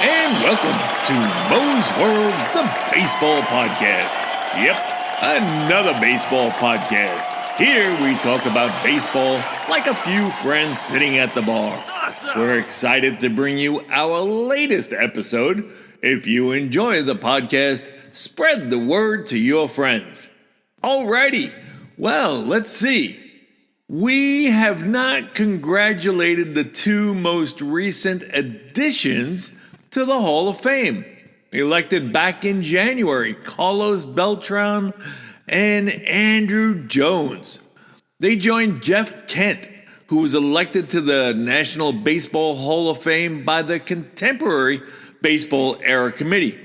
and welcome to Mo's World, the baseball podcast. Yep, another baseball podcast. Here we talk about baseball like a few friends sitting at the bar. Awesome. We're excited to bring you our latest episode. If you enjoy the podcast, spread the word to your friends. Alrighty, well, let's see. We have not congratulated the two most recent additions to the Hall of Fame. Elected back in January, Beltran and Andruw Jones. They joined Jeff Kent, who was elected to the National Baseball Hall of Fame by the Contemporary Baseball Era Committee.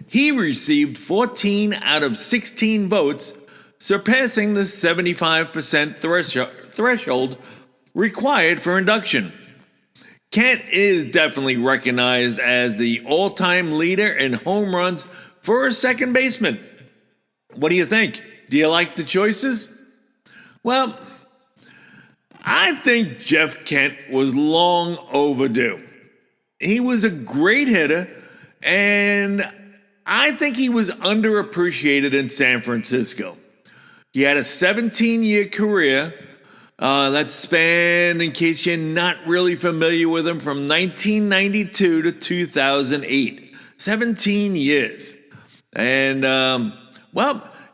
He received 14 out of 16 votes, surpassing the 75% threshold required for induction. Kent is definitely recognized as the all-time leader in home runs for a second baseman. What do you think? Do you like the choices? Well, I think Jeff Kent was long overdue. He was a great hitter, and I think he was underappreciated in San Francisco. He had a 17-year career that spanned, in case you're not really familiar with him, from 1992 to 2008. 17 years. And,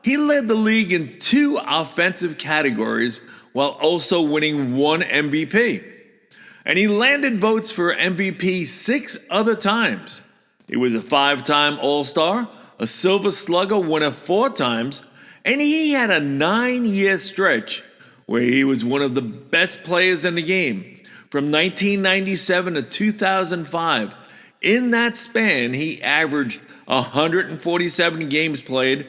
he led the league in 2 offensive categories while also winning 1 MVP. And he landed votes for MVP 6 other times. He was a 5-time All-Star, a Silver Slugger winner 4 times, and he had a 9-year stretch where he was one of the best players in the game. From 1997 to 2005, in that span, he averaged 147 games played,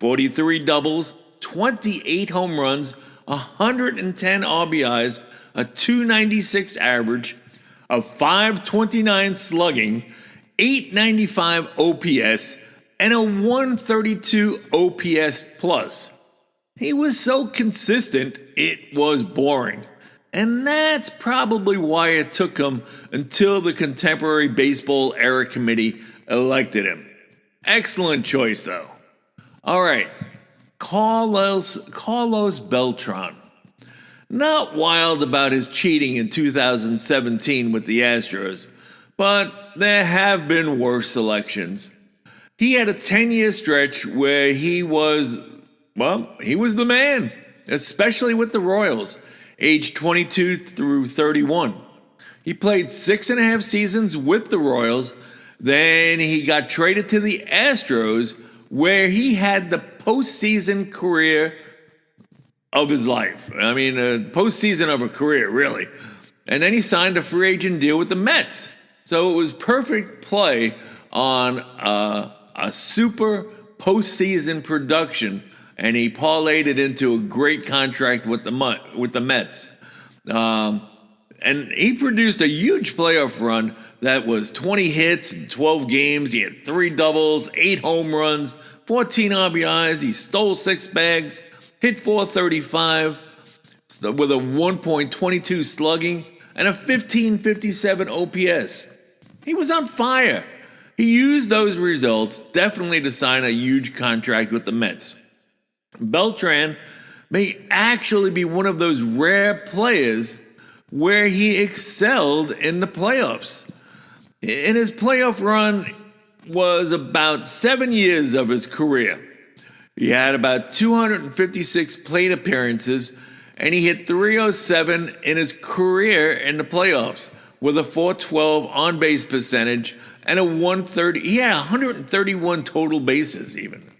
43 doubles, 28 home runs, 110 RBIs, a 296 average, a 529 slugging, 895 OPS, and a 132 OPS plus. He was so consistent, it was boring. And that's probably why it took him until the Contemporary Baseball Era Committee elected him. Excellent choice, though. All right, Carlos Beltran. Not wild about his cheating in 2017 with the Astros, but there have been worse selections. He had a 10-year stretch where he was the man, especially with the Royals, age 22 through 31. He played 6.5 seasons with the Royals. Then he got traded to the Astros, where he had the postseason career of his life. I mean, a postseason of a career, really. And then he signed a free agent deal with the Mets. So it was perfect play on a super postseason production, and he parlayed it into a great contract with the Mets. And he produced a huge playoff run that was 20 hits in 12 games. He had 3 doubles, 8 home runs, 14 RBIs. He stole 6 bags, hit .435 with a 1.22 slugging and a 1557 OPS. He was on fire. He used those results definitely to sign a huge contract with the Mets. Beltran may actually be one of those rare players where he excelled in the playoffs. In his playoff run was about 7 years of his career. He had about 256 plate appearances, and he hit .307 in his career in the playoffs with a .412 on-base percentage and a 130. He had 131 total bases even.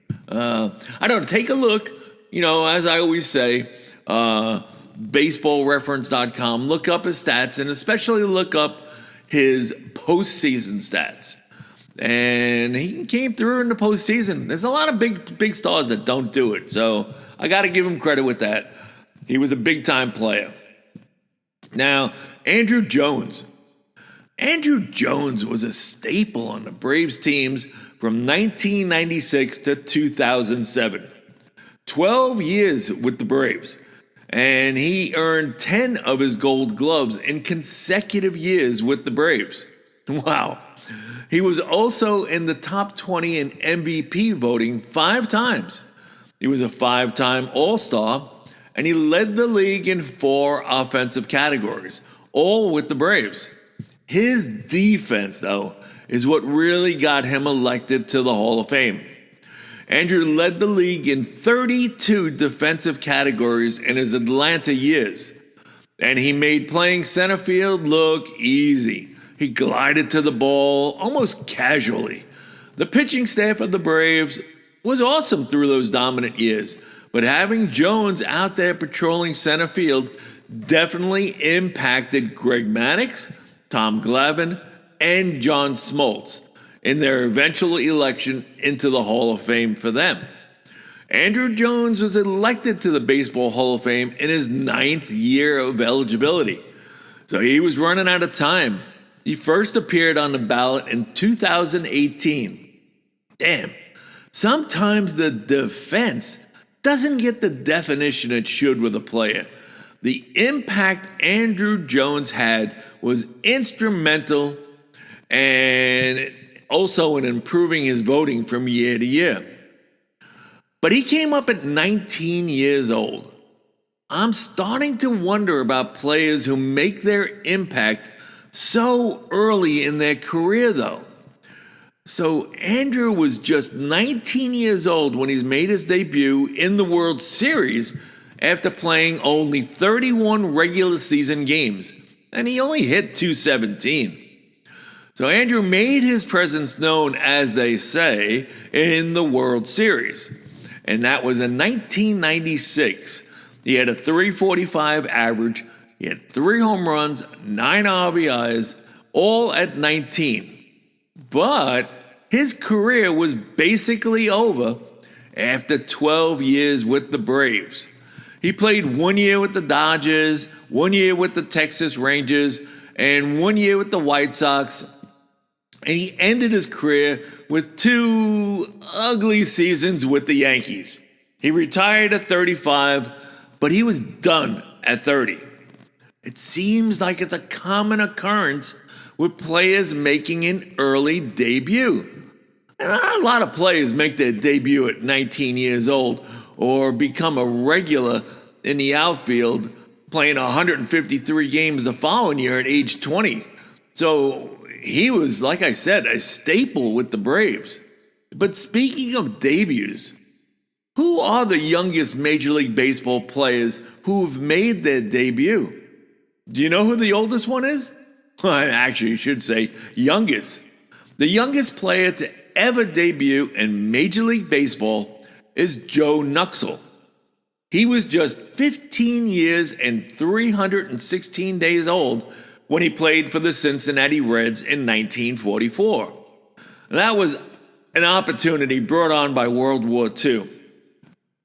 Take a look, as I always say, baseballreference.com, look up his stats, and especially look up his postseason stats. And he came through in the postseason. There's a lot of big stars that don't do it, so I got to give him credit with that. He was a big-time player. Now, Andruw Jones. Andruw Jones was a staple on the Braves teams from 1996 to 2007. 12 years with the Braves. And he earned 10 of his gold gloves in consecutive years with the Braves. Wow. He was also in the top 20 in MVP voting 5 times. He was a 5-time All-Star, and he led the league in 4 offensive categories, all with the Braves. His defense, though, is what really got him elected to the Hall of Fame. Andruw led the league in 32 defensive categories in his Atlanta years, and he made playing center field look easy. He glided to the ball almost casually. The pitching staff of the Braves was awesome through those dominant years, but having Jones out there patrolling center field definitely impacted Greg Maddux, Tom Glavine, and John Smoltz in their eventual election into the Hall of Fame for them. Andruw Jones was elected to the Baseball Hall of Fame in his 9th year of eligibility, so he was running out of time. He first appeared on the ballot in 2018. Damn, sometimes the defense doesn't get the definition it should with a player. The impact Andruw Jones had was instrumental and also in improving his voting from year to year. But he came up at 19 years old. I'm starting to wonder about players who make their impact so early in their career, though. So Andruw was just 19 years old when he made his debut in the World Series after playing only 31 regular season games, and he only hit .217. So Andruw made his presence known, as they say, in the World Series, and that was in 1996. He had a .345 average, he had 3 home runs, 9 RBIs, all at 19. But his career was basically over after 12 years with the Braves. He played 1 year with the Dodgers, 1 year with the Texas Rangers, and 1 year with the White Sox. And he ended his career with 2 ugly seasons with the Yankees. He retired at 35, but he was done at 30. It seems like it's a common occurrence with players making an early debut. And a lot of players make their debut at 19 years old or become a regular in the outfield playing 153 games the following year at age 20. So he was, like I said, a staple with the Braves. But speaking of debuts, who are the youngest Major League Baseball players who've made their debut? Do you know who the oldest one is? I actually should say youngest. The youngest player to ever debut in Major League Baseball is Joe Nuxhall. He was just 15 years and 316 days old when he played for the Cincinnati Reds in 1944. That was an opportunity brought on by World War II.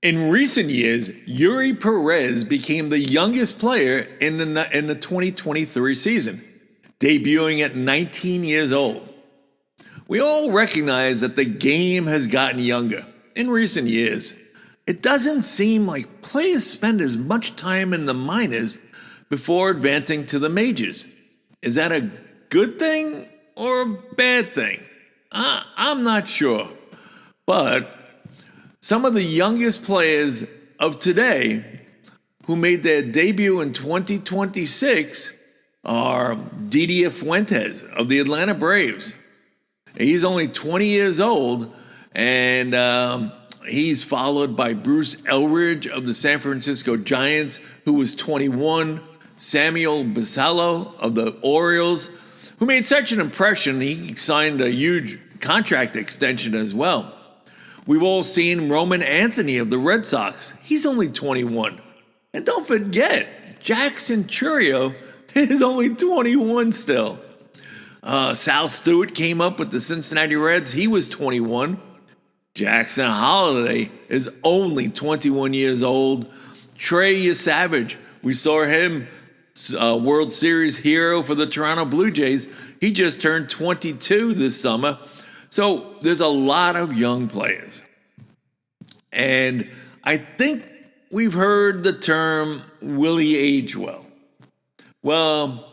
In recent years, Yuri Perez became the youngest player in the 2023 season, debuting at 19 years old. We all recognize that the game has gotten younger in recent years. It doesn't seem like players spend as much time in the minors before advancing to the majors. Is that a good thing or a bad thing? I'm not sure. But some of the youngest players of today who made their debut in 2026 are Didier Fuentes of the Atlanta Braves. He's only 20 years old, and he's followed by Bruce Elridge of the San Francisco Giants, who was 21, Samuel Basallo of the Orioles, who made such an impression he signed a huge contract extension as well. We've all seen Roman Anthony of the Red Sox. He's only 21. And don't forget, Jackson Chourio is only 21 still. Sal Stewart came up with the Cincinnati Reds. He was 21. Jackson Holliday is only 21 years old. Trey Savage, we saw him, World Series hero for the Toronto Blue Jays. He just turned 22 this summer. So there's a lot of young players. And I think we've heard the term, will he age well? Well,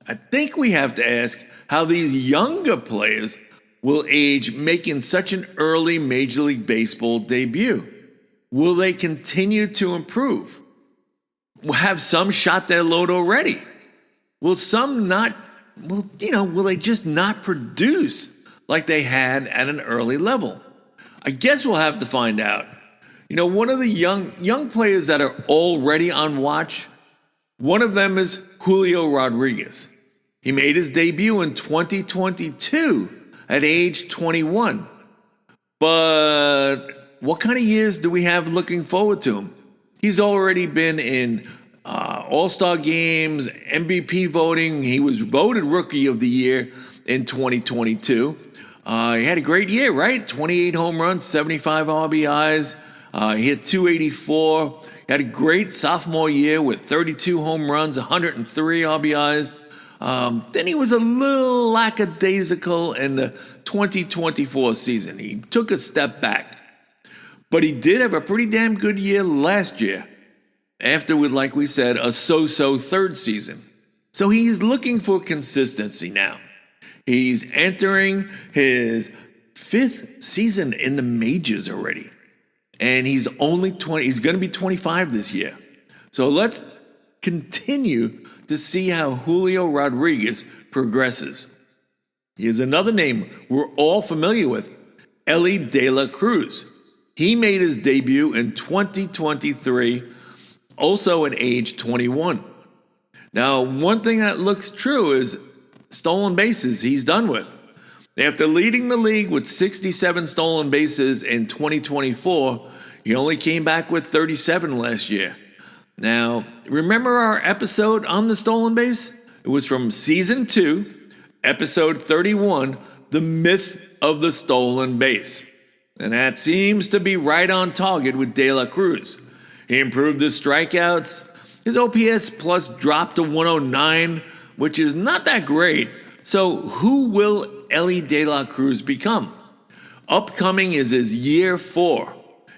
I think we have to ask how these younger players will age making such an early Major League Baseball debut. Will they continue to improve? Have some shot their load already? Will some not, will they just not produce like they had at an early level? I guess we'll have to find out. One of the young players that are already on watch, one of them is Julio Rodriguez. He made his debut in 2022 at age 21. But what kind of years do we have looking forward to him? He's already been in All-Star games, MVP voting. He was voted Rookie of the Year in 2022. He had a great year, right? 28 home runs, 75 RBIs. He hit 284. He had a great sophomore year with 32 home runs, 103 RBIs. Then he was a little lackadaisical in the 2024 season. He took a step back. But he did have a pretty damn good year last year, after, like we said, a so-so third season. So he's looking for consistency now. He's entering his 5th season in the majors already. And he's only 20. He's going to be 25 this year. So let's continue to see how Julio Rodriguez progresses. Here's another name we're all familiar with, Elly De La Cruz. He made his debut in 2023, also at age 21. Now, one thing that looks true is stolen bases he's done with. After leading the league with 67 stolen bases in 2024, he only came back with 37 last year. Now, remember our episode on the stolen base? It was from Season 2, Episode 31, The Myth of the Stolen Base. And that seems to be right on target with De La Cruz. He improved his strikeouts. His OPS plus dropped to 109, which is not that great. So who will Elly De La Cruz become? Upcoming is his year 4.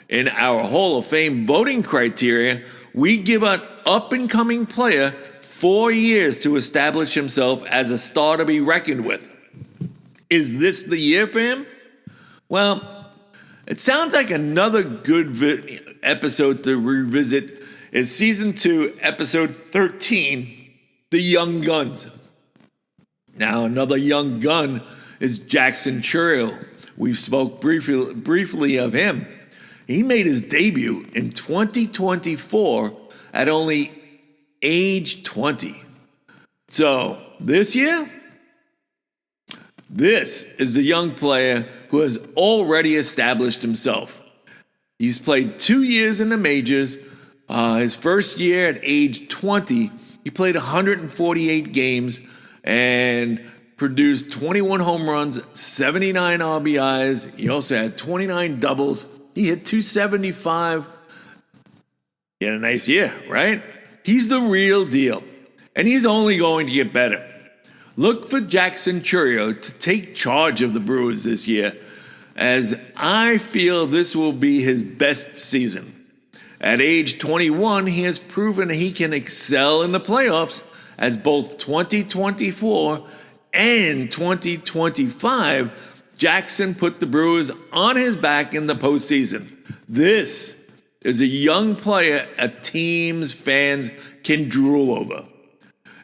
In our Hall of Fame voting criteria, we give an up-and-coming player 4 years to establish himself as a star to be reckoned with. Is this the year for him? Well, it sounds like another good episode to revisit is Season 2, Episode 13, The Young Guns. Now, another young gun is Jackson Chourio. We spoke briefly of him. He made his debut in 2024 at only age 20. So, this year, this is the young player who has already established himself. He's played 2 years in the majors. His first year at age 20, he played 148 games and produced 21 home runs, 79 RBIs. He also had 29 doubles. He hit 275. He had a nice year, right? He's the real deal, and he's only going to get better. Look for Jackson Chourio to take charge of the Brewers this year, as I feel this will be his best season. At age 21, he has proven he can excel in the playoffs, as both 2024 and 2025, Jackson put the Brewers on his back in the postseason. This is a young player a team's fans can drool over.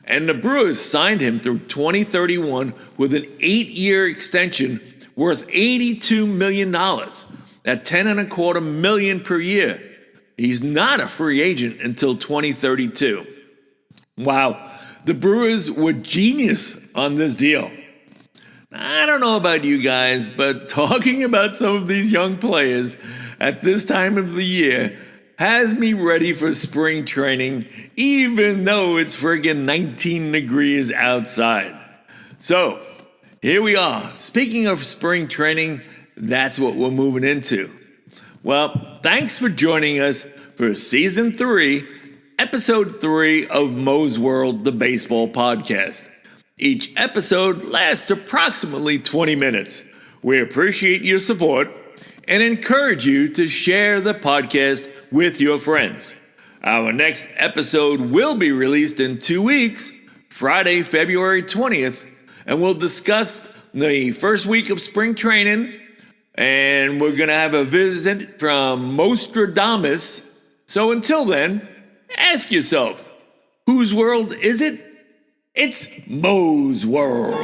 And the Brewers signed him through 2031 with an 8-year extension worth $82 million at $10.25 million per year. He's not a free agent until 2032. Wow, the Brewers were genius on this deal. I don't know about you guys, but talking about some of these young players at this time of the year has me ready for spring training, even though it's friggin' 19 degrees outside. So, here we are. Speaking of spring training, that's what we're moving into. Well, thanks for joining us for Season 3, Episode 3 of Mo's World, the Baseball Podcast. Each episode lasts approximately 20 minutes. We appreciate your support and encourage you to share the podcast with your friends. Our next episode will be released in 2 weeks, Friday, February 20th, and we'll discuss the first week of spring training, and we're going to have a visit from Mostradamus. So until then, ask yourself, whose world is it? It's Mo's world.